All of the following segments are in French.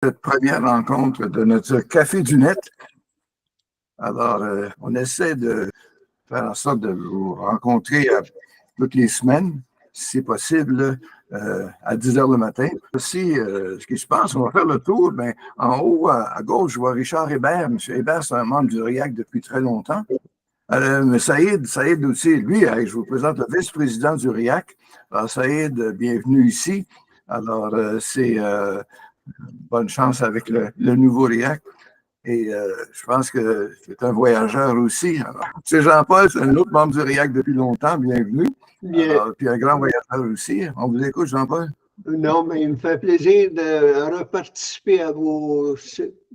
Cette première rencontre de notre Café du Net. Alors, on essaie de faire en sorte de vous rencontrer toutes les semaines, si c'est possible, à 10 heures le matin. Aussi, ce qui se passe, on va faire le tour. Ben, en haut, à gauche, je vois Richard Hébert. M. Hébert, c'est un membre du RIAC depuis très longtemps. Mais Saïd aussi, lui, je vous présente le vice-président du RIAC. Alors, Saïd, bienvenue ici. Alors, c'est bonne chance avec le nouveau RIAC. Et je pense que c'est un voyageur aussi. C'est Jean-Paul, c'est un autre membre du RIAC depuis longtemps. Bienvenue. Alors, puis un grand voyageur aussi. On vous écoute, Jean-Paul? Non, mais il me fait plaisir de reparticiper à vos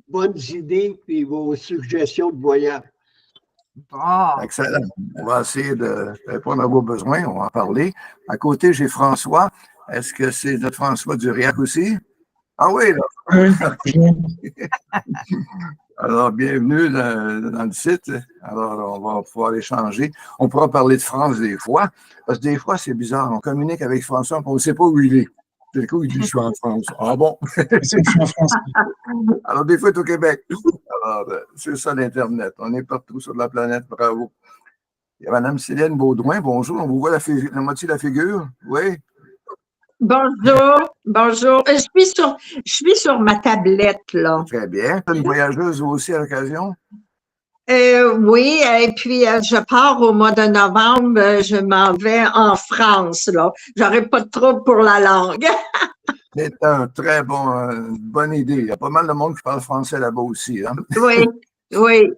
bonnes idées et vos suggestions de voyage. Excellent. On va essayer de répondre à vos besoins. On va en parler. À côté, j'ai François. Est-ce que c'est notre François du RIAC aussi? Ah oui, là. Alors, bienvenue dans le site. Alors, on va pouvoir échanger. On pourra parler de France des fois, parce que des fois, c'est bizarre. On communique avec François, on ne sait pas où il est. Du coup, il dit, je suis en France. Ah bon? Je suis en France. Alors, des fois, il est au Québec. Alors, c'est ça l'Internet. On est partout sur la planète. Bravo. Il y a Mme Céline Baudouin. Bonjour. On vous voit la moitié de la figure? Oui. Bonjour, bonjour. Je suis sur ma tablette, là. Très bien. Tu es une voyageuse aussi à l'occasion? Oui, et puis je pars au mois de novembre, je m'en vais en France, là. J'aurai pas de trouble pour la langue. C'est une bonne idée. Il y a pas mal de monde qui parle français là-bas aussi. Hein? Oui, oui.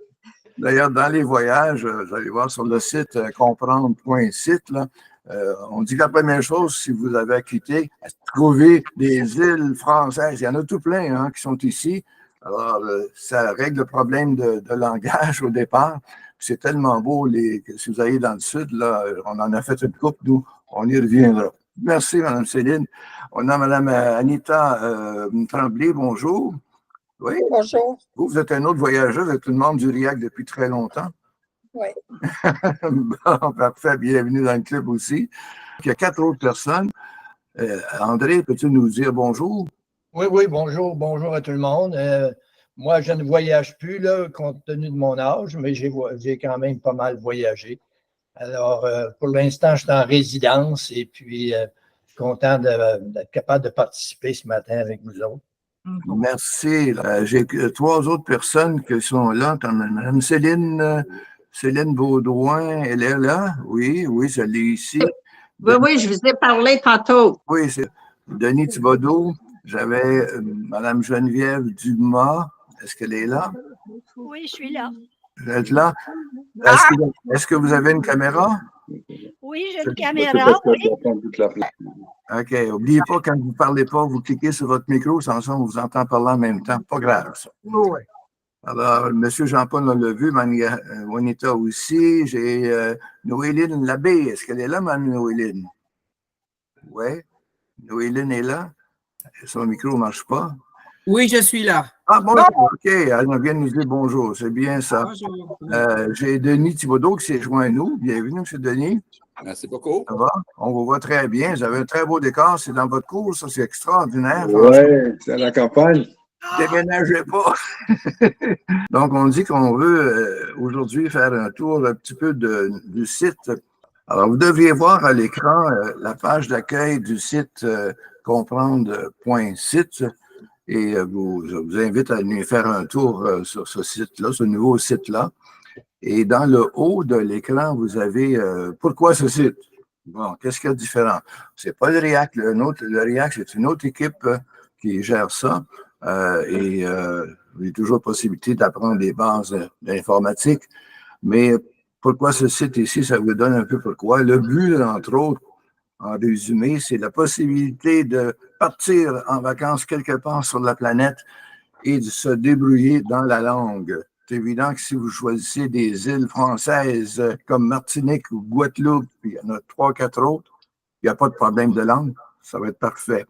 D'ailleurs, dans les voyages, vous allez voir sur le site comprendre.site, là, on dit que la première chose, si vous avez à quitter, trouver des îles françaises. Il y en a tout plein hein, qui sont ici. Alors, ça règle le problème de langage au départ. C'est tellement beau, si vous allez dans le sud, là, on en a fait une coupe, nous, on y reviendra. Merci, Mme Céline. On a Mme Anita Tremblay, bonjour. Oui. Bonjour. Vous êtes un autre voyageur, vous êtes une membre du RIAC depuis très longtemps. Oui. Bon, parfait, bienvenue dans le club aussi. Il y a 4 autres personnes. André, peux-tu nous dire bonjour? Oui, bonjour à tout le monde. Moi, je ne voyage plus, là, compte tenu de mon âge, mais j'ai quand même pas mal voyagé. Alors, pour l'instant, je suis en résidence et puis je suis content d'être capable de participer ce matin avec vous autres. Merci. J'ai 3 autres personnes qui sont là. Mme Céline Baudouin, elle est là? Oui, je l'ai ici. Oui, je vous ai parlé tantôt. Oui, c'est Denis Thibodeau. J'avais Mme Geneviève Dumas. Est-ce qu'elle est là? Oui, je suis là. Vous êtes là? Est-ce que vous avez une caméra? Oui, j'ai une caméra, oui. OK. N'oubliez pas, quand vous ne parlez pas, vous cliquez sur votre micro, sans ça, on vous entend parler en même temps. Pas grave, ça. Oui. Alors, M. Jean-Paul l'a vu, Juanita aussi. J'ai Noéline Labbé. Est-ce qu'elle est là, Mme Noéline? Oui. Noéline est là. Son micro ne marche pas. Oui, je suis là. Ah bon, OK. Elle vient de nous dire bonjour. C'est bien ça. Bonjour. J'ai Denis Thibodeau qui s'est joint à nous. Bienvenue, M. Denis. Merci beaucoup. Ça va? On vous voit très bien. Vous avez un très beau décor. C'est dans votre cours, ça. C'est extraordinaire. Oui, c'est à la campagne. Déménagez pas. Donc, on dit qu'on veut aujourd'hui faire un tour un petit peu du site. Alors, vous devriez voir à l'écran la page d'accueil du site comprendre.site et vous invite à venir faire un tour sur ce site-là, ce nouveau site-là. Et dans le haut de l'écran, vous avez pourquoi ce site? Bon, qu'est-ce qu'il y a de différent? C'est pas le RIAC. Le RIAC, c'est une autre équipe qui gère ça. Il y a toujours possibilité d'apprendre des bases d'informatique. Mais pourquoi ce site ici, ça vous donne un peu pourquoi. Le but, entre autres, en résumé, c'est la possibilité de partir en vacances quelque part sur la planète et de se débrouiller dans la langue. C'est évident que si vous choisissez des îles françaises comme Martinique ou Guadeloupe, puis il y en a 3, 4 autres, il n'y a pas de problème de langue, ça va être parfait.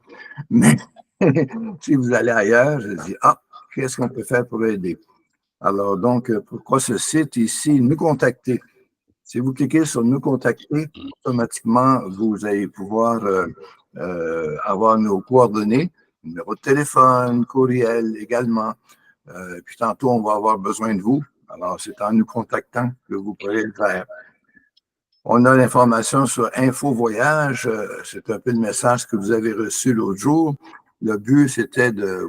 Mais si vous allez ailleurs, je dis, qu'est-ce qu'on peut faire pour aider? Alors, donc, pourquoi ce site ici? Nous contacter. Si vous cliquez sur nous contacter, automatiquement, vous allez pouvoir avoir nos coordonnées. numéro de téléphone, courriel également. Puis tantôt, on va avoir besoin de vous. Alors, c'est en nous contactant que vous pourrez le faire. On a l'information sur Info Voyage. C'est un peu le message que vous avez reçu l'autre jour. Le but, c'était de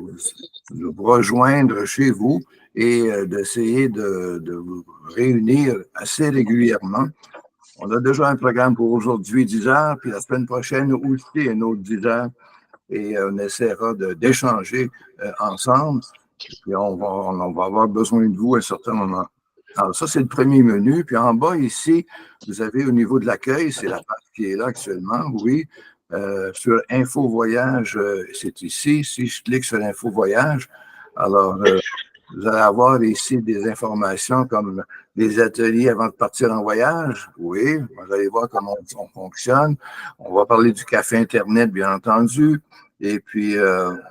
vous rejoindre chez vous et d'essayer de vous réunir assez régulièrement. On a déjà un programme pour aujourd'hui, 10 heures, puis la semaine prochaine aussi un autre 10 heures. Et on essaiera d'échanger ensemble. Et on va avoir besoin de vous à un certain moment. Alors, ça, c'est le premier menu. Puis en bas, ici, vous avez au niveau de l'accueil, c'est la page qui est là actuellement, oui. Sur Info Voyage, c'est ici. Si je clique sur Info Voyage, alors, vous allez avoir ici des informations comme des ateliers avant de partir en voyage. Oui, vous allez voir comment on fonctionne. On va parler du café Internet, bien entendu. Et puis,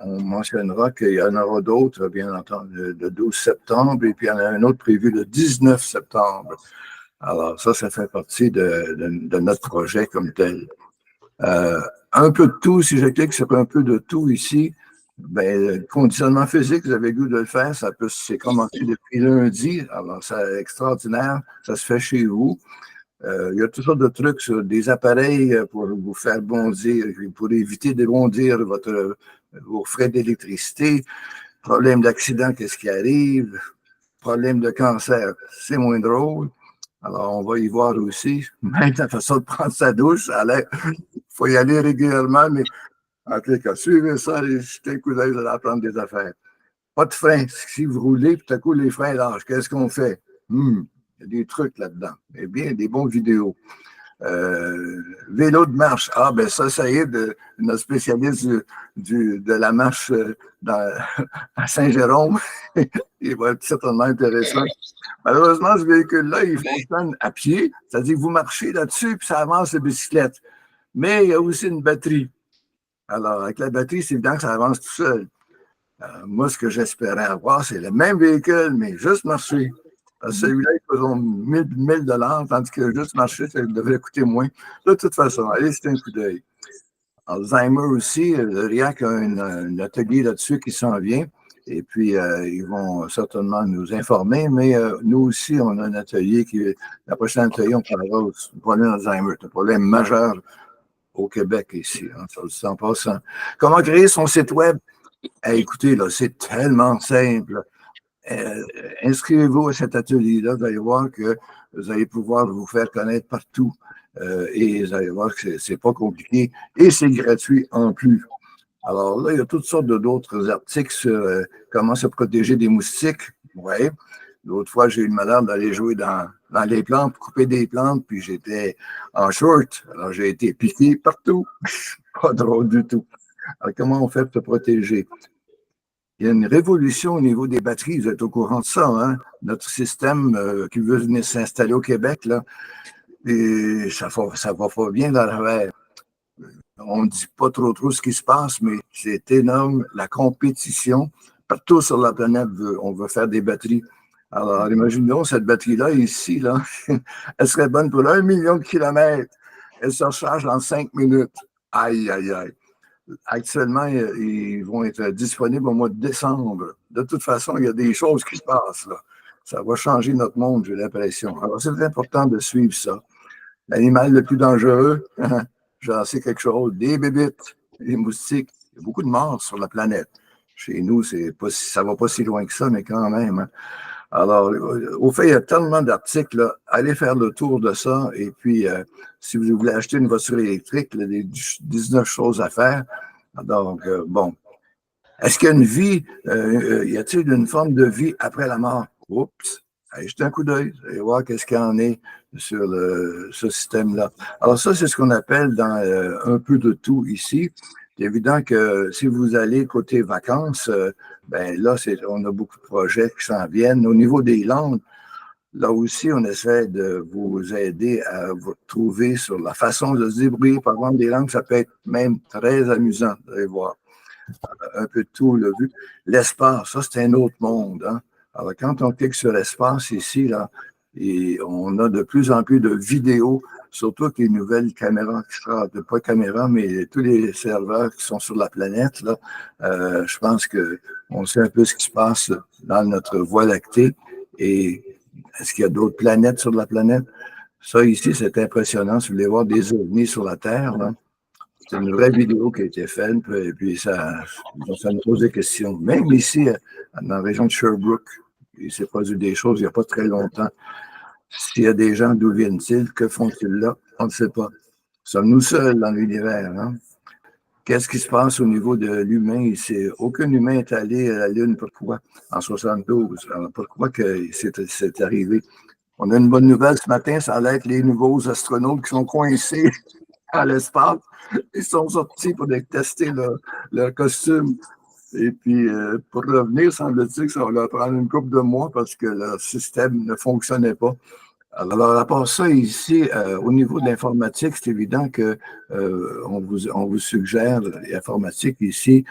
on mentionnera qu'il y en aura d'autres, bien entendu, le 12 septembre, et puis il y en a un autre prévu le 19 septembre. Alors, ça fait partie de notre projet comme tel. Un peu de tout, si je clique sur un peu de tout ici, ben, le conditionnement physique, vous avez le goût de le faire, c'est commencé depuis lundi, alors c'est extraordinaire, ça se fait chez vous. Il y a toutes sortes de trucs sur des appareils pour vous faire bondir, pour éviter de bondir vos frais d'électricité. Problème d'accident, qu'est-ce qui arrive? Problème de cancer, c'est moins drôle. Alors, on va y voir aussi. Même la façon de prendre sa douche, il faut y aller régulièrement, mais en tout cas, suivez ça, jetez un coup d'œil, vous allez apprendre des affaires. Pas de frein. Si vous roulez, puis tout à coup, les freins lâchent, qu'est-ce qu'on fait? Il y a des trucs là-dedans. Eh bien, des bons vidéos. Vélo de marche. Ah, ben ça y est, notre spécialiste de la marche à Saint-Jérôme. Il va être certainement intéressant. Malheureusement, ce véhicule-là, il fonctionne à pied. C'est-à-dire que vous marchez là-dessus, puis ça avance la bicyclette. Mais il y a aussi une batterie. Alors, avec la batterie, c'est évident que ça avance tout seul. Moi, ce que j'espérais avoir, c'est le même véhicule, mais juste marcher. Parce que celui-là, il coûte 1000 $, tandis que juste marcher, ça devrait coûter moins. De toute façon, allez, c'est un coup d'œil. Alzheimer aussi, le RIAC a un atelier là-dessus qui s'en vient. Et puis, ils vont certainement nous informer, mais nous aussi, on a un atelier la prochaine atelier, on parlera du problème d'Alzheimer. C'est un problème majeur au Québec ici, hein, ça le dit en passant. Comment créer son site web? Écoutez, là, c'est tellement simple. Inscrivez-vous à cet atelier-là, vous allez voir que vous allez pouvoir vous faire connaître partout. Et vous allez voir que c'est pas compliqué et c'est gratuit en plus. Alors là, il y a toutes sortes d'autres articles sur comment se protéger des moustiques. Oui. L'autre fois, j'ai eu le malheur d'aller jouer dans les plantes, couper des plantes, puis j'étais en short. Alors, j'ai été piqué partout. Pas drôle du tout. Alors, comment on fait pour se protéger? Il y a une révolution au niveau des batteries. Vous êtes au courant de ça, hein? Notre système qui veut venir s'installer au Québec, là, et ça va pas bien dans la mer. On ne dit pas trop ce qui se passe, mais c'est énorme. La compétition, partout sur la planète, on veut faire des batteries. Alors, imaginons cette batterie-là, ici, là, elle serait bonne pour 1 million de kilomètres. Elle se recharge en 5 minutes. Aïe, aïe, aïe. Actuellement, ils vont être disponibles au mois de décembre. De toute façon, il y a des choses qui se passent, là. Ça va changer notre monde, j'ai l'impression. Alors, c'est important de suivre ça. L'animal le plus dangereux, j'en sais quelque chose, des bébites, les moustiques. Il y a beaucoup de morts sur la planète. Chez nous, ça ne va pas si loin que ça, mais quand même. Hein. Alors, au fait, il y a tellement d'articles. Là. Allez faire le tour de ça. Et puis, si vous voulez acheter une voiture électrique, il y a des 19 choses à faire. Donc, bon. Est-ce qu'il y a une vie, y a-t-il une forme de vie après la mort? Oups! Allez jeter un coup d'œil, allez voir qu'est-ce qu'il y en est sur ce système-là. Alors ça, c'est ce qu'on appelle dans un peu de tout ici. C'est évident que si vous allez côté vacances, ben là, on a beaucoup de projets qui s'en viennent. Au niveau des langues, là aussi, on essaie de vous aider à vous trouver sur la façon de se débrouiller. Par exemple, des langues, ça peut être même très amusant, vous allez voir. Un peu de tout, là, vu. L'espace, ça, c'est un autre monde, hein. Alors, quand on clique sur l'espace ici, là, et on a de plus en plus de vidéos surtout avec les nouvelles caméras qui sortent, pas caméras, mais tous les serveurs qui sont sur la planète, là, je pense qu'on sait un peu ce qui se passe dans notre Voie lactée. Et est-ce qu'il y a d'autres planètes sur la planète? Ça, ici, c'est impressionnant. Si vous voulez voir des ovnis sur la Terre, là, c'est une vraie vidéo qui a été faite, et puis ça nous pose des questions. Même ici, dans la région de Sherbrooke, il s'est produit des choses il n'y a pas très longtemps. S'il y a des gens, d'où viennent-ils? Que font-ils là? On ne sait pas. Sommes-nous seuls dans l'univers? Hein? Qu'est-ce qui se passe au niveau de l'humain ici? Aucun humain est allé à la Lune. Pourquoi? En 72. Alors, pourquoi que c'est arrivé? On a une bonne nouvelle ce matin, ça allait être les nouveaux astronautes qui sont coincés à l'espace. Ils sont sortis pour tester leur costume. Et puis, pour revenir, semble-t-il que ça va leur prendre une couple de mois parce que leur système ne fonctionnait pas. Alors, à part ça, ici, au niveau de l'informatique, c'est évident que on vous suggère l'informatique ici.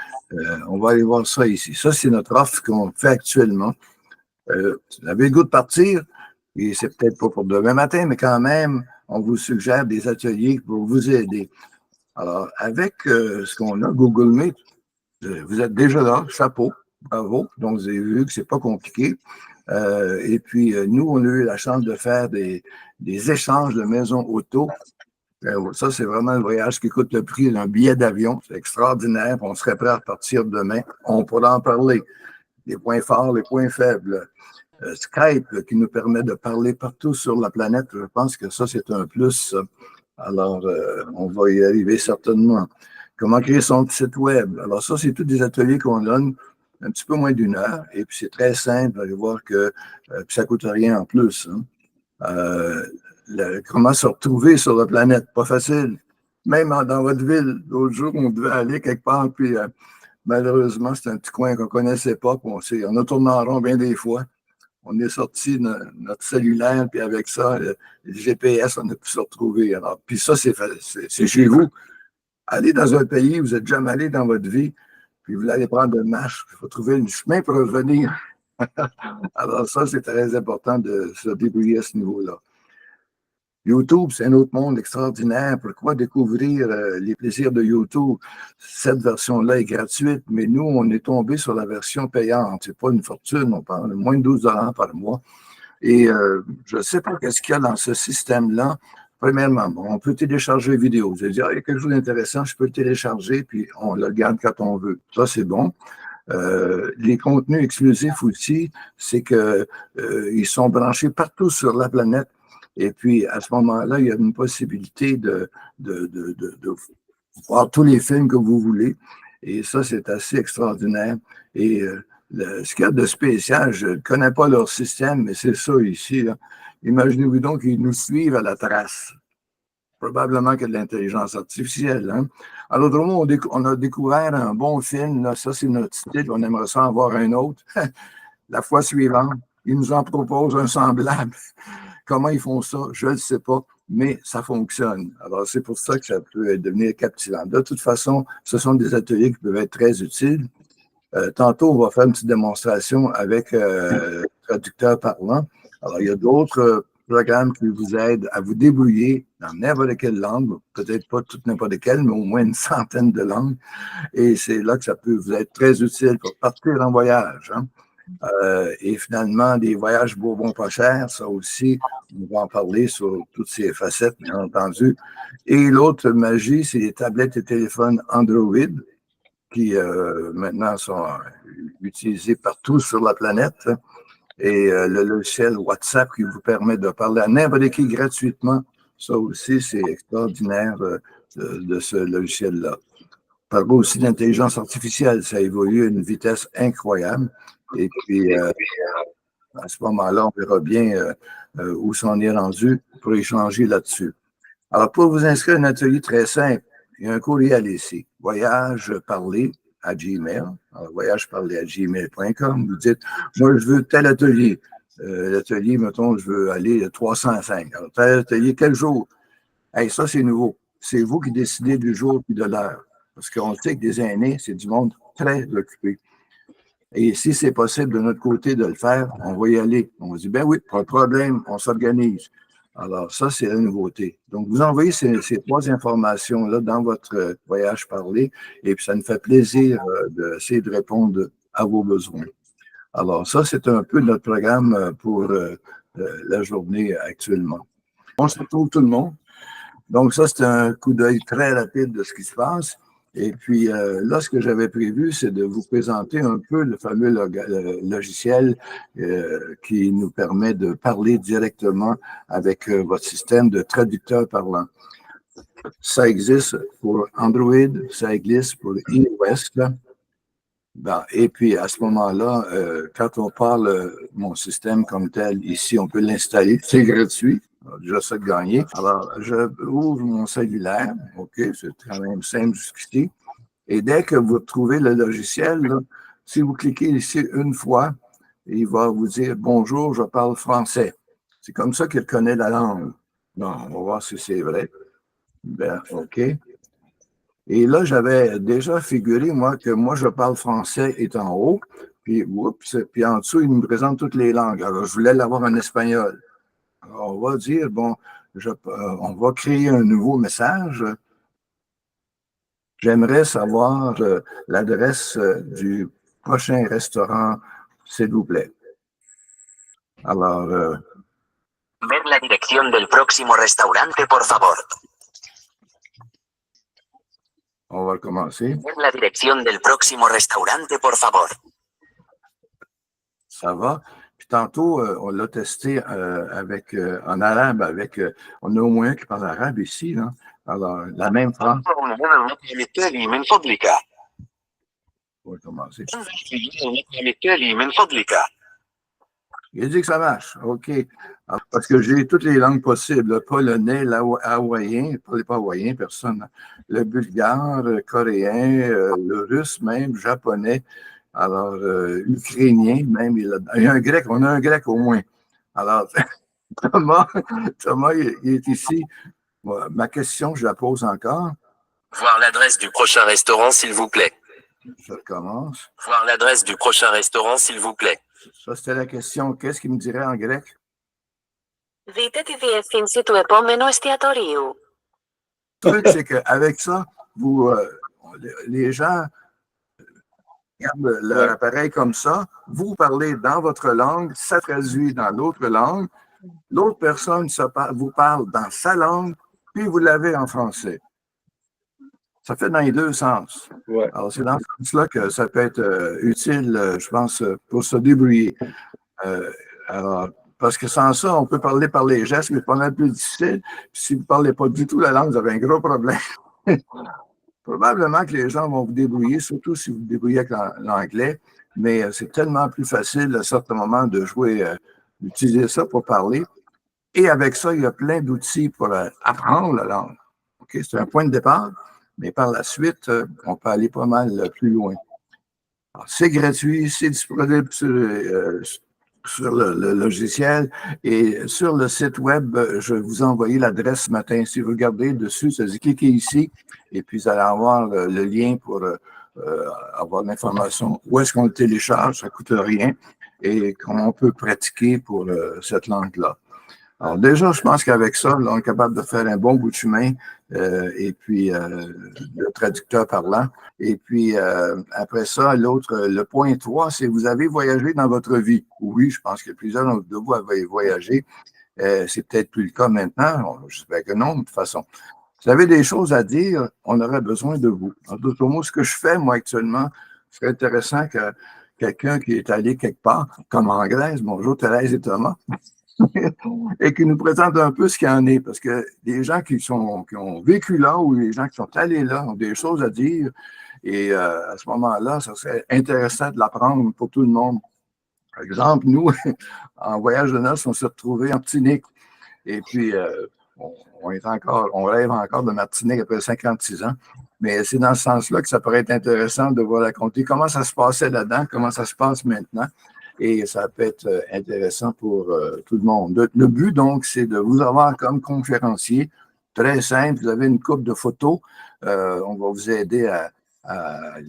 On va aller voir ça ici. Ça, c'est notre offre qu'on fait actuellement. Vous avez le goût de partir, et c'est peut-être pas pour demain matin, mais quand même, on vous suggère des ateliers pour vous aider. Alors, avec ce qu'on a, Google Meet, vous êtes déjà là, chapeau, bravo. Donc, vous avez vu que c'est pas compliqué. Et puis, nous, on a eu la chance de faire des échanges de maisons auto. Ça, c'est vraiment un voyage qui coûte le prix d'un billet d'avion. C'est extraordinaire. On serait prêt à partir demain. On pourra en parler. Les points forts, les points faibles. Skype, qui nous permet de parler partout sur la planète. Je pense que ça, c'est un plus. Alors, on va y arriver certainement. Comment créer son site web? Alors, ça, c'est tous des ateliers qu'on donne un petit peu moins d'une heure. Et puis, c'est très simple. Vous allez voir que ça ne coûte rien en plus. Hein. Comment se retrouver sur la planète? Pas facile. Même dans votre ville. L'autre jour, on devait aller quelque part, puis malheureusement, c'est un petit coin qu'on ne connaissait pas. On a tourné en rond bien des fois. On est sorti de notre cellulaire, puis avec ça, le GPS, on a pu se retrouver. Alors, puis ça, c'est chez vous. Allez dans un pays où vous n'êtes jamais allé dans votre vie, puis vous allez prendre une marche. Il faut trouver un chemin pour revenir. Alors ça, c'est très important de se débrouiller à ce niveau-là. YouTube, c'est un autre monde extraordinaire. Pourquoi découvrir les plaisirs de YouTube? Cette version-là est gratuite, mais nous, on est tombé sur la version payante. C'est pas une fortune, on parle de moins de 12 $ par mois. Et je ne sais pas qu'est-ce qu'il y a dans ce système-là. Premièrement, on peut télécharger vidéo. Vous allez dire, il y a quelque chose d'intéressant, je peux le télécharger, puis on le garde quand on veut. Ça, c'est bon. Les contenus exclusifs aussi, c'est qu'ils sont branchés partout sur la planète. Et puis, à ce moment-là, il y a une possibilité de voir tous les films que vous voulez. Et ça, c'est assez extraordinaire. Et ce qu'il y a de spécial, je ne connais pas leur système, mais c'est ça ici. Là. Imaginez-vous donc qu'ils nous suivent à la trace. Probablement qu'il y a de l'intelligence artificielle. Hein? Alors, autrement, on a découvert un bon film. Là. Ça, c'est notre style. On aimerait ça en voir un autre. La fois suivante, ils nous en proposent un semblable. Comment ils font ça, je ne sais pas, mais ça fonctionne. Alors, c'est pour ça que ça peut devenir captivant. De toute façon, ce sont des ateliers qui peuvent être très utiles. Tantôt, on va faire une petite démonstration avec traducteur parlant. Alors, il y a d'autres programmes qui vous aident à vous débrouiller dans n'importe quelle langue, peut-être pas toute n'importe quelle, mais au moins une centaine de langues. Et c'est là que ça peut vous être très utile pour partir en voyage. Hein. Et finalement, des voyages Bourbon pas chers, ça aussi, on va en parler sur toutes ces facettes, bien entendu. Et l'autre magie, c'est les tablettes et téléphones Android qui maintenant sont utilisés partout sur la planète. Et le logiciel WhatsApp qui vous permet de parler à n'importe qui gratuitement, ça aussi, c'est extraordinaire de ce logiciel-là. On parle aussi d'intelligence artificielle, ça évolue à une vitesse incroyable. Et puis, à ce moment-là, on verra bien où s'en est rendu pour échanger là-dessus. Alors, pour vous inscrire à un atelier très simple, il y a un courriel ici, voyageparler@gmail. Alors, voyageparler@gmail.com. Vous dites, moi, je veux tel atelier. L'atelier, mettons, je veux aller 305. Alors, tel atelier, quel jour? Hey, ça, c'est nouveau. C'est vous qui décidez du jour et de l'heure. Parce qu'on sait que des aînés, c'est du monde très occupé. Et si c'est possible de notre côté de le faire, on va y aller. On va dire, ben oui, pas de problème, on s'organise. Alors, ça, c'est la nouveauté. Donc, vous envoyez ces trois informations-là dans votre voyage parlé et puis ça nous fait plaisir d'essayer de répondre à vos besoins. Alors, ça, c'est un peu notre programme pour la journée actuellement. On se retrouve tout le monde. Donc, ça, c'est un coup d'œil très rapide de ce qui se passe. Et puis, là, ce que j'avais prévu, c'est de vous présenter un peu le fameux logiciel qui nous permet de parler directement avec votre système de traducteur parlant. Ça existe pour Android, ça existe pour iOS. Ben, et puis, à ce moment-là, quand on parle mon système comme tel, ici, on peut l'installer. C'est gratuit. Déjà ça de gagner. Alors, je ouvre mon cellulaire. OK, c'est quand même simple jusqu'ici. Et dès que vous trouvez le logiciel, là, si vous cliquez ici une fois, il va vous dire « Bonjour, je parle français ». C'est comme ça qu'il connaît la langue. Bon, on va voir si c'est vrai. Ben, OK. Et là, j'avais déjà figuré, moi, que moi, je parle français est en haut, puis, oups, puis en dessous, il me présente toutes les langues. Alors, je voulais l'avoir en espagnol. Alors, on va dire, bon, on va créer un nouveau message. J'aimerais savoir l'adresse du prochain restaurant, s'il vous plaît. Alors, Ver la dirección del próximo restaurante, por favor. on va commencer. Ver la dirección del próximo restaurante, por favor. Ça va. Puis tantôt, on l'a testé avec en arabe, avec on a au moins un qui parle arabe ici, là. Alors, la même phrase. On va commencer. Il dit que ça marche. OK. Alors, parce que j'ai toutes les langues possibles. Le polonais, l'hawaïen, pas hawaïen, personne. Le bulgare, le coréen, le russe même, japonais. Alors, ukrainien même. Il y a un grec, on a un grec au moins. Alors, Thomas, il est ici. Ma question, je la pose encore. Voir l'adresse du prochain restaurant, s'il vous plaît. Je recommence. Voir l'adresse du prochain restaurant, s'il vous plaît. Ça, c'était la question. Qu'est-ce qu'il me dirait en grec? Δείτε τη διεύθυνση του επόμενου εστιατορίου. Le truc, c'est qu'avec ça, les gens regardent leur appareil comme ça, vous parlez dans votre langue, ça traduit dans l'autre langue, l'autre personne vous parle dans sa langue, puis vous l'avez en français. Ça fait dans les deux sens. Ouais. Alors, c'est dans ce sens-là que ça peut être utile, je pense, pour se débrouiller. Alors, parce que sans ça, on peut parler par les gestes, mais c'est pas mal plus difficile. Puis si vous ne parlez pas du tout la langue, vous avez un gros problème. Probablement que les gens vont vous débrouiller, surtout si vous vous débrouillez avec l'anglais, mais c'est tellement plus facile à certains moments de jouer, d'utiliser ça pour parler. Et avec ça, il y a plein d'outils pour apprendre la langue. OK? C'est un point de départ, mais par la suite, on peut aller pas mal plus loin. C'est gratuit, c'est disponible sur le logiciel et sur le site web, je vais vous envoyer l'adresse ce matin. Si vous regardez dessus, ça dit cliquez ici et puis vous allez avoir le lien pour avoir l'information. Où est-ce qu'on le télécharge, ça ne coûte rien et comment on peut pratiquer pour cette langue-là. Alors déjà, je pense qu'avec ça, là, on est capable de faire un bon bout de chemin et puis le traducteur parlant. Et puis après ça, le point 3, c'est vous avez voyagé dans votre vie. Oui, je pense que plusieurs de vous avez voyagé. C'est peut-être plus le cas maintenant. J'espère que non, de toute façon. Si vous avez des choses à dire, on aurait besoin de vous. En d'autres mots, ce que je fais, moi, actuellement, ce serait intéressant que quelqu'un qui est allé quelque part, comme en Grèce, bonjour Thérèse et Thomas, et qui nous présente un peu ce qu'il y en est. Parce que les gens qui ont vécu là ou les gens qui sont allés là ont des choses à dire. Et à ce moment-là, ça serait intéressant de l'apprendre pour tout le monde. Par exemple, nous, en voyage de noces, on s'est retrouvés en Martinique. Et puis, on rêve encore de Martinique après 56 ans. Mais c'est dans ce sens-là que ça pourrait être intéressant de vous raconter comment ça se passait là-dedans, comment ça se passe maintenant. Et ça peut être intéressant pour tout le monde. Le but, donc, c'est de vous avoir comme conférencier. Très simple, vous avez une coupe de photos. On va vous aider à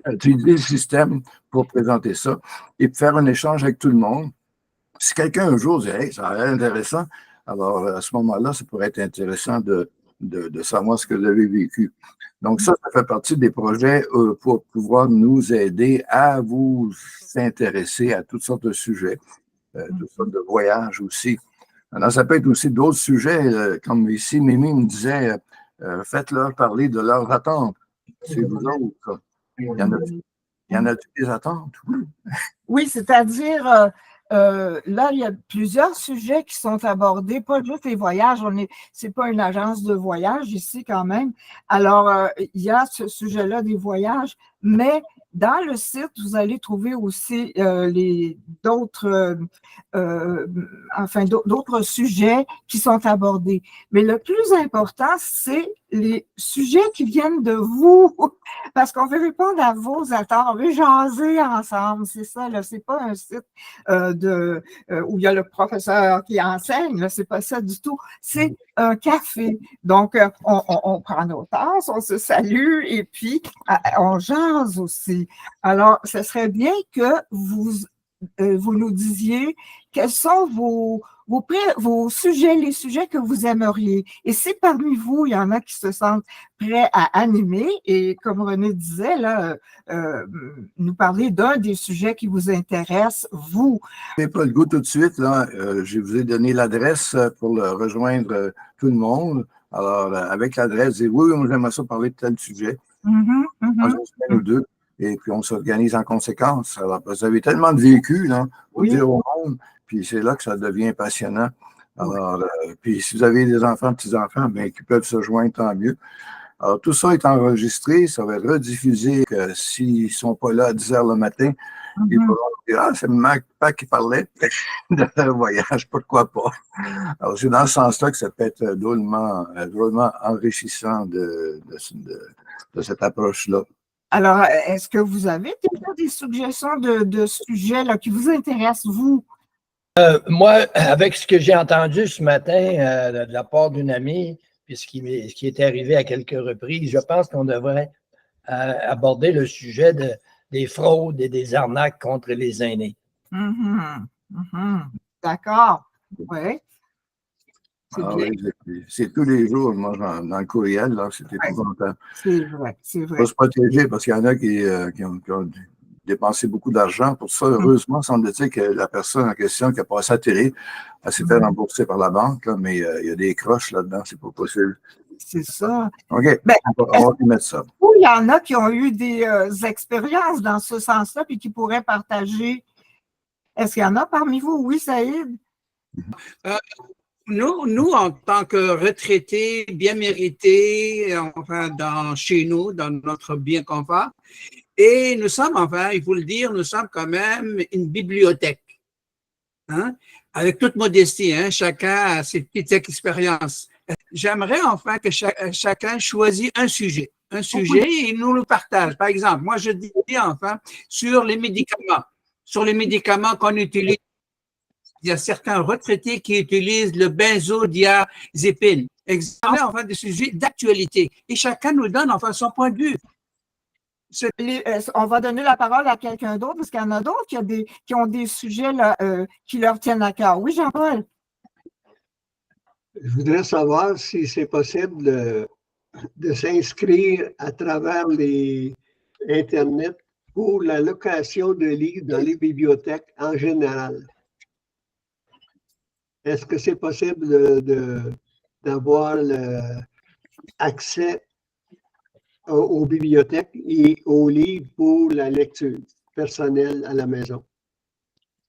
utiliser le système pour présenter ça et faire un échange avec tout le monde. Si quelqu'un un jour dit « Hey, ça a l'air intéressant », Alors, à ce moment-là, ça pourrait être intéressant de savoir ce que vous avez vécu. Donc, ça fait partie des projets pour pouvoir nous aider à vous intéresser à toutes sortes de sujets, toutes sortes de voyages aussi. Alors, ça peut être aussi d'autres sujets, comme ici, Mimi me disait, faites-leur parler de leurs attentes. C'est vous autres. Il y en a des attentes? Oui, c'est-à-dire, là, il y a plusieurs sujets qui sont abordés, pas juste les voyages. C'est pas une agence de voyage ici quand même. Alors, il y a ce sujet-là des voyages, mais dans le site, vous allez trouver aussi d'autres sujets qui sont abordés. Mais le plus important, c'est les sujets qui viennent de vous, parce qu'on veut répondre à vos attentes, on veut jaser ensemble, c'est ça, là, c'est pas un site où il y a le professeur qui enseigne, là, c'est pas ça du tout, c'est un café. Donc, on prend nos tasses, on se salue et puis on jase aussi. Alors, ce serait bien que vous nous disiez quels sont vos sujets, les sujets que vous aimeriez. Et si parmi vous, il y en a qui se sentent prêts à animer, et comme René disait, là, nous parler d'un des sujets qui vous intéresse, vous. Je n'ai pas le goût tout de suite, là. Je vous ai donné l'adresse pour rejoindre tout le monde. Alors, avec l'adresse, dites oui, moi j'aimerais ça parler de tel sujet. Dans une semaine ou deux. Et puis, on s'organise en conséquence. Alors, vous avez tellement de vécu, là, pour dire au monde, puis c'est là que ça devient passionnant. Alors, puis si vous avez des enfants, petits-enfants, bien, qui peuvent se joindre, tant mieux. Alors, tout ça est enregistré, ça va être rediffusé s'ils ne sont pas là à 10 heures le matin. Ils pourront dire, ah, c'est Mac qui parlait de voyage, pourquoi pas. Alors, c'est dans ce sens-là que ça peut être drôlement enrichissant de cette approche-là. Alors, est-ce que vous avez déjà des suggestions de sujets là, qui vous intéressent, vous? Moi, avec ce que j'ai entendu ce matin de la part d'une amie, puis ce qui est arrivé à quelques reprises, je pense qu'on devrait aborder le sujet des fraudes et des arnaques contre les aînés. D'accord. Oui. C'est tous les jours, moi, dans le courriel, là, c'est épouvantable. C'est vrai, c'est vrai. Il faut se protéger parce qu'il y en a qui ont dépensé beaucoup d'argent pour ça. Heureusement, semble-t-il que la personne en question qui a passé à la télé, elle s'est fait rembourser par la banque, là, mais il y a des croches là-dedans, c'est pas possible. C'est ça. OK, Ben, on va mettre ça. Il y en a qui ont eu des expériences dans ce sens-là puis qui pourraient partager. Est-ce qu'il y en a parmi vous? Oui, Saïd? Nous, en tant que retraités bien mérités, enfin, chez nous, dans notre bien confort, et nous sommes, enfin, il faut le dire, nous sommes quand même une bibliothèque. Hein? Avec toute modestie, hein? Chacun a ses petites expériences. J'aimerais enfin que chacun choisisse un sujet et nous le partage. Par exemple, moi, je dis enfin sur les médicaments qu'on utilise. Il y a certains retraités qui utilisent le benzodiazépine. Exemple, enfin, des sujets d'actualité. Et chacun nous donne, enfin, son point de vue. On va donner la parole à quelqu'un d'autre, parce qu'il y en a d'autres qui ont des sujets là, qui leur tiennent à cœur. Oui, Jean-Paul? Je voudrais savoir si c'est possible de s'inscrire à travers les Internet pour la location de livres dans les bibliothèques en général. Est-ce que c'est possible d'avoir accès aux bibliothèques et aux livres pour la lecture personnelle à la maison?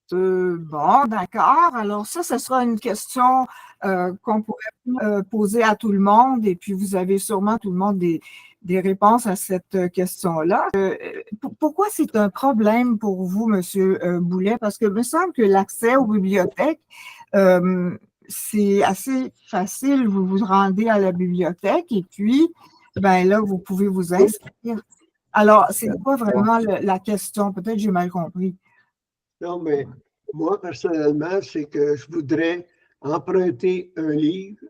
Bon, d'accord. Alors ça, ce sera une question qu'on pourrait poser à tout le monde et puis vous avez sûrement tout le monde des réponses à cette question-là. Pourquoi c'est un problème pour vous, M. Boulet? Parce que il me semble que l'accès aux bibliothèques, c'est assez facile. Vous vous rendez à la bibliothèque et puis, ben là, vous pouvez vous inscrire. Alors, c'est quoi vraiment la question? Peut-être que j'ai mal compris. Non, mais moi, personnellement, c'est que je voudrais emprunter un livre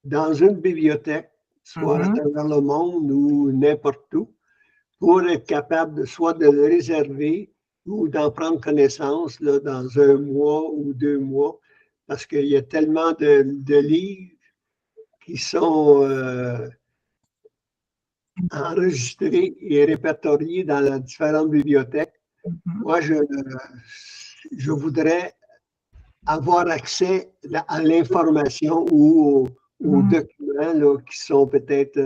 dans une bibliothèque, soit à travers le monde ou n'importe où, pour être capable soit de le réserver ou d'en prendre connaissance là, dans 1 mois ou 2 mois parce qu'il y a tellement de livres qui sont enregistrés et répertoriés dans les différentes bibliothèques. Moi, je voudrais avoir accès à l'information ou aux documents là, qui sont peut-être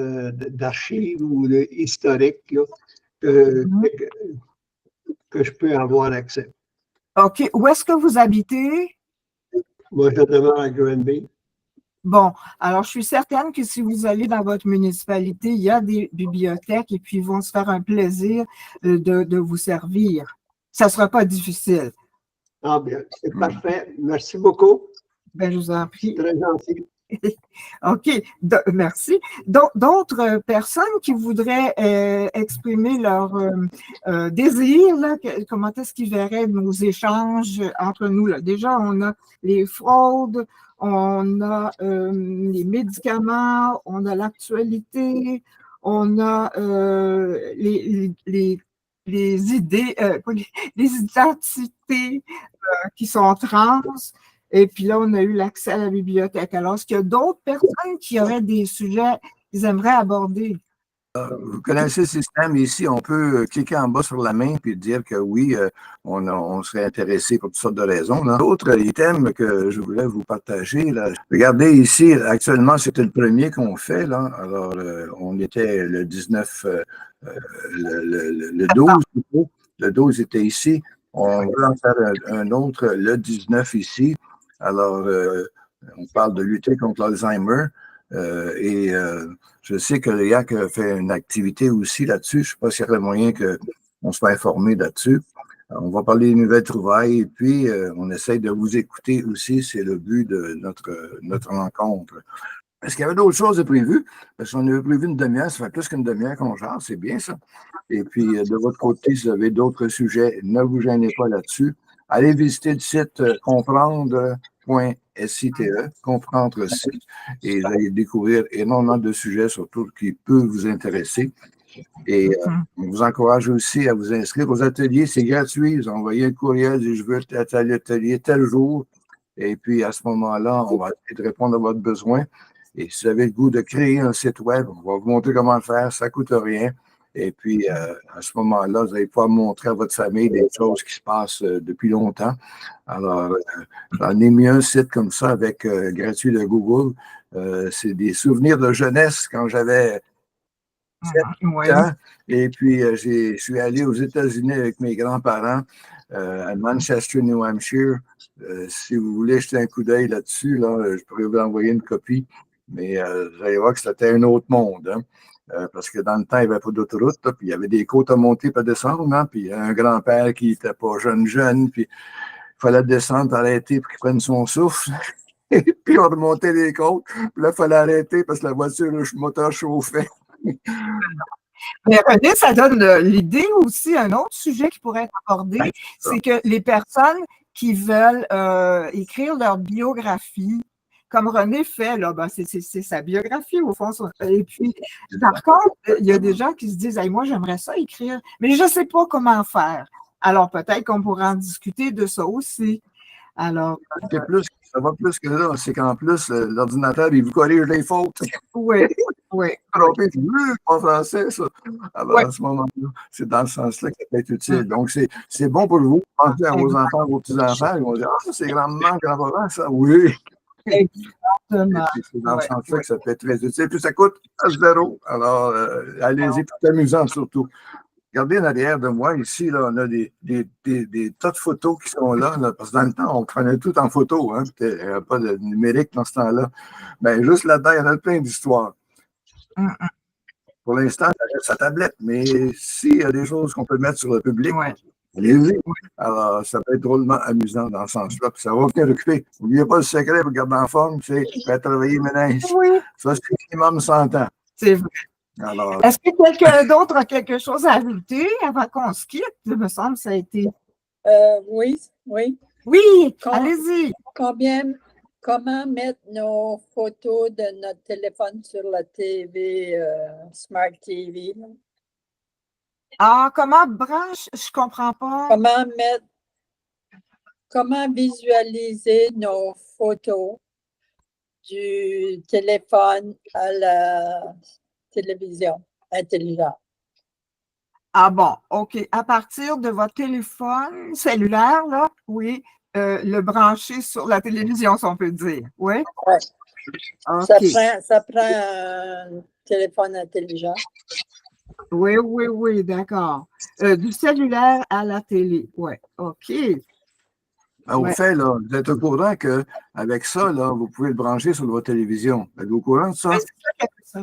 d'archives ou historiques là, que je peux avoir accès. OK. Où est-ce que vous habitez? Moi, je demeure à Granby. Bon, alors je suis certaine que si vous allez dans votre municipalité, il y a des bibliothèques et puis ils vont se faire un plaisir de vous servir. Ça ne sera pas difficile. Ah bien, c'est parfait. Merci beaucoup. Ben, je vous en prie. Très gentil. OK, merci. D'autres personnes qui voudraient exprimer leur désir, là, comment est-ce qu'ils verraient nos échanges entre nous? Là? Déjà, on a les fraudes, on a les médicaments, on a l'actualité, on a les idées, les identités qui sont trans. Et puis là, on a eu l'accès à la bibliothèque. Alors, est-ce qu'il y a d'autres personnes qui auraient des sujets qu'ils aimeraient aborder? Vous connaissez le système ici, on peut cliquer en bas sur la main puis dire que oui, on serait intéressé pour toutes sortes de raisons. D'autres items que je voulais vous partager, là. Regardez ici, actuellement, c'était le premier qu'on fait, là. Alors, on était le 19, le 12, plutôt. Le 12 était ici. On va en faire un autre, le 19 ici. Alors, on parle de lutter contre l'Alzheimer. Je sais que le YAC a fait une activité aussi là-dessus. Je ne sais pas s'il y aurait moyen qu'on soit informé là-dessus. On va parler des nouvelles trouvailles et puis on essaye de vous écouter aussi. C'est le but de notre rencontre. Est-ce qu'il y avait d'autres choses de prévues? Parce qu'on avait prévu une demi-heure, ça fait plus qu'une demi-heure qu'on jase, c'est bien ça. Et puis, de votre côté, si vous avez d'autres sujets, ne vous gênez pas là-dessus. Allez visiter le site comprendre.site, comprendre le site, et vous allez découvrir énormément de sujets, surtout qui peuvent vous intéresser. Et on vous encourage aussi à vous inscrire aux ateliers, c'est gratuit. Vous envoyez un courriel, je veux être à l'atelier tel jour. Et puis, à ce moment-là, on va essayer de répondre à votre besoin. Et si vous avez le goût de créer un site web, on va vous montrer comment le faire, ça ne coûte rien. Et puis, à ce moment-là, vous allez pouvoir montrer à votre famille des choses qui se passent depuis longtemps. Alors, j'en ai mis un site comme ça avec gratuit de Google. C'est des souvenirs de jeunesse quand j'avais 7 ans. Et puis, je suis allé aux États-Unis avec mes grands-parents à Manchester, New Hampshire. Si vous voulez jeter un coup d'œil là-dessus, là, je pourrais vous envoyer une copie. Mais vous allez voir que c'était un autre monde. Hein? Parce que dans le temps, il n'y avait pas d'autoroute, puis il y avait des côtes à monter et à descendre, hein? Puis il y a un grand-père qui n'était pas jeune, puis il fallait descendre, arrêter pour qu'il prenne son souffle. Et puis on remontait les côtes, puis là, il fallait arrêter parce que la voiture, le moteur chauffait. Mais René, ça donne l'idée aussi, un autre sujet qui pourrait être abordé, c'est que les personnes qui veulent écrire leur biographie, comme René fait, là, ben c'est sa biographie au fond. Et puis, par contre, il y a des gens qui se disent hey, « moi, j'aimerais ça écrire, mais je ne sais pas comment faire. » Alors, peut-être qu'on pourra en discuter de ça aussi. Alors, ça va plus que là, c'est qu'en plus, l'ordinateur, il vous corrige les fautes. Oui, oui. Trompé, en français, ça. Alors, à ce moment-là, c'est dans ce sens-là que ça peut être utile. Donc, c'est bon pour vous. Pensez à vos enfants, vos petits-enfants, ils vont dire « Ah, ça, c'est grand-maman, grand-parent, ça, oui. » Exactement. C'est dans ce sens-là que ça peut être très utile. Puis ça coûte à 0. Alors, allez-y, c'est amusant surtout. Regardez en arrière de moi, ici, là, on a des tas de photos qui sont là, parce que dans le temps, on prenait tout en photo. Hein, il n'y avait pas de numérique dans ce temps-là. Mais juste là-dedans, il y en a plein d'histoires. Pour l'instant, ça reste sa tablette, mais s'il y a des choses qu'on peut mettre sur le public, allez-y. Alors, ça peut être drôlement amusant dans ce sens-là. Puis ça va venir occuper. N'oubliez pas le secret pour garder en forme, c'est faire travailler ménage. Ça, c'est minimum 100 ans. C'est vrai. Alors, est-ce que quelqu'un d'autre a quelque chose à ajouter avant qu'on se quitte? Il me semble que ça a été. Oui. Oui, allez-y. Comment mettre nos photos de notre téléphone sur la TV, Smart TV? Là? Ah, comment branche? Je comprends pas. Comment mettre comment visualiser nos photos du téléphone à la télévision intelligente. Ah bon, OK. À partir de votre téléphone cellulaire, là, oui, le brancher sur la télévision, si on peut dire. Oui? Ouais. OK. Ça prend un téléphone intelligent. Oui, d'accord. Du cellulaire à la télé. Oui, OK. Au fait, là, vous êtes au courant qu'avec ça, là, vous pouvez le brancher sur votre télévision. Êtes-vous au courant de ça?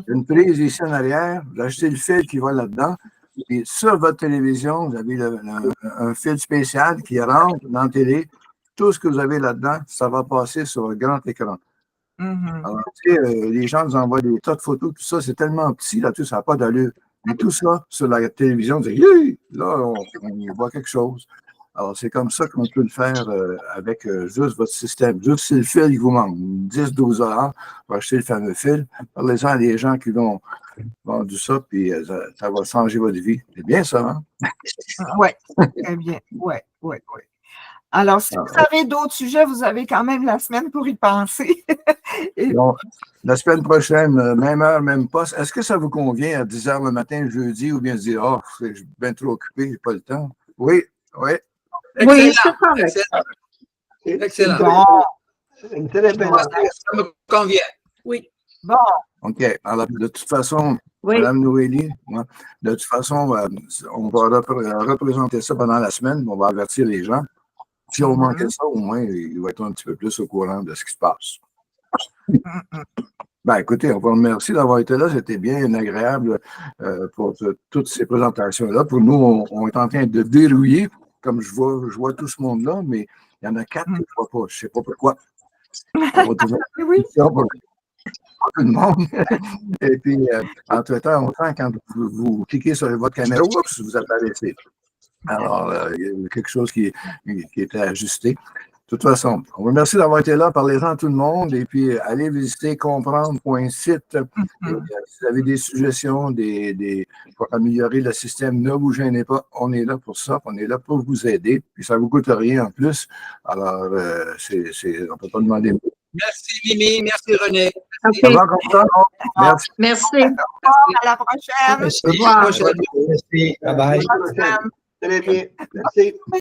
Une prise ici en arrière, vous achetez le fil qui va là-dedans, et sur votre télévision, vous avez un fil spécial qui rentre dans la télé. Tout ce que vous avez là-dedans, ça va passer sur un grand écran. Alors, tu sais, les gens nous envoient des tas de photos, tout ça, c'est tellement petit, là, tout ça n'a pas d'allure. Mais tout ça, sur la télévision, vous dites, hey! Là, on voit quelque chose. Alors, c'est comme ça qu'on peut le faire avec juste votre système. Juste si le fil, il vous manque 10-12 $ pour acheter le fameux fil. Parlez-en à des gens qui vont vendre ça, puis ça va changer votre vie. C'est bien ça, hein? Oui, très bien. Oui. Alors, si vous avez d'autres sujets, vous avez quand même la semaine pour y penser. Donc, la semaine prochaine, même heure, même poste. Est-ce que ça vous convient à 10 h le matin, jeudi, ou bien se dire, oh, je suis bien trop occupé, je n'ai pas le temps? Oui. Oui, c'est correct. Excellent. Bon. Une très belle affaire. Ça me convient. Oui. Bon. OK. Alors, de toute façon, Oui. Mme Noélie, de toute façon, on va représenter ça pendant la semaine, on va avertir les gens. Si on manquait ça, au moins, ils vont être un petit peu plus au courant de ce qui se passe. Ben, écoutez, on vous remercie d'avoir été là. C'était bien agréable pour toutes ces présentations-là. Pour nous, on est en train de dérouiller, comme je vois tout ce monde-là, mais il y en a 4 que je ne vois pas. Je ne sais pas pourquoi. On va trouver une solution pour tout le monde. Et puis, entre-temps, on sent quand vous cliquez sur votre caméra, oups, vous apparaissez. Alors, il y a quelque chose qui était ajusté. De toute façon, on vous remercie d'avoir été là. Parlez-en à tout le monde et puis allez visiter comprendre.site. Si vous avez des suggestions pour améliorer le système, ne vous gênez pas. On est là pour ça. On est là pour vous aider. Puis ça ne vous coûte rien en plus. Alors, on ne peut pas demander. Merci, Mimi. Merci, René. Okay. Ça va comme ça? Merci. Merci. À la prochaine. Merci. Au revoir. Merci. Bye bye. Très bien. Merci.